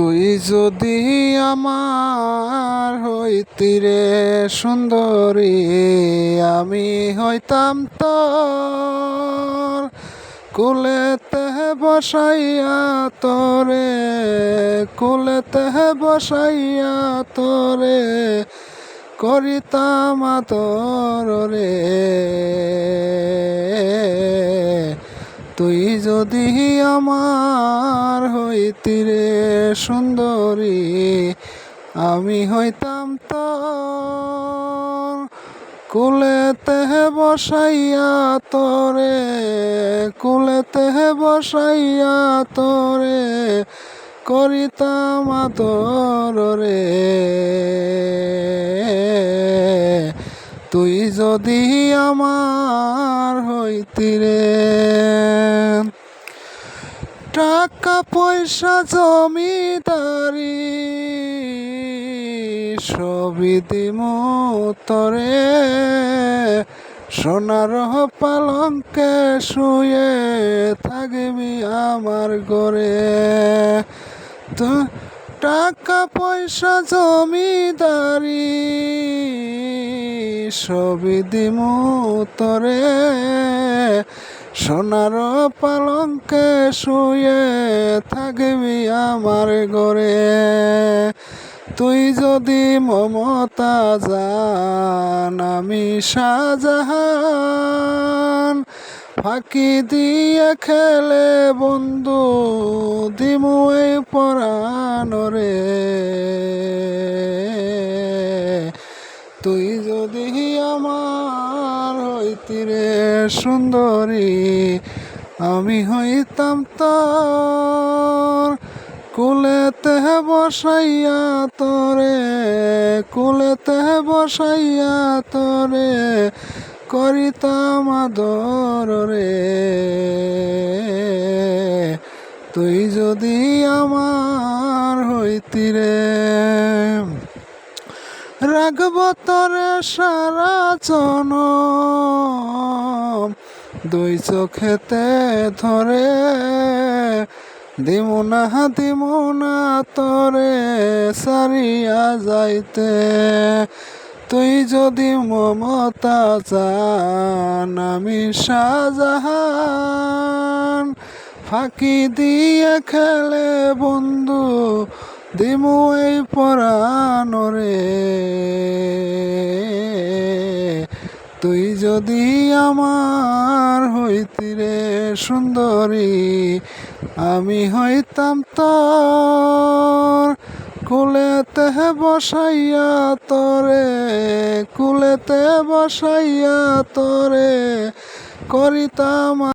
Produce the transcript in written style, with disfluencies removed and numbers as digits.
তুই যদি আমার হইতি রে সুন্দরী, আমি হইতাম তোর কুলেতে বসাইয়া তোরে, কুলেতে বসাইয়া তোরে করিতাম আদর রে। তুই যদি আমার হইতি রে সুন্দরী, আমি হইতাম তোর কুলেতে বসাইয়া তোরে, কুলেতে বসাইয়া তোরে করিতাম আদর রে। তুই যদি আমার হইতি রে। টাকা পয়সা জমিদারি সবই দিমু তরে, সোনার পালঙ্কে শুয়ে থাকবি আমার ঘরে। তো টাকা পয়সা জমিদারি সবই দিমু তরে, সোনার পালঙ্কে শুয়ে থাকবি আমার ঘরে। তুই যদি মমতা জান, আমি শাহজাহান, ফাঁকি দিয়ে খেলে বন্ধু দিমু এই পরাণ রে। তুই যদি আমার হইতি রে সুন্দরী, আমি হইতাম তোর কুলেতে বসাইয়া তোরে, কুলেতে বসাইয়া তোরে করিতাম আদর রে। তুই যদি আমার হইতি রে। রাখব তোরে সারা জনম দুই চোখেতে ধরে, দিমু না তোরে সারিয়া যাইতে। তুই যদি মমতা জান, আমি শাহজাহান, ফাঁকি দিয়ে খেলে বন্ধু দিমু এই পরাণ রে। তুই যদি আমার হইতি রে সুন্দরী, আমি হইতাম তোর কুলেতে বসাইয়া তোরে, কুলেতে বসাইয়া তোরে করিতাম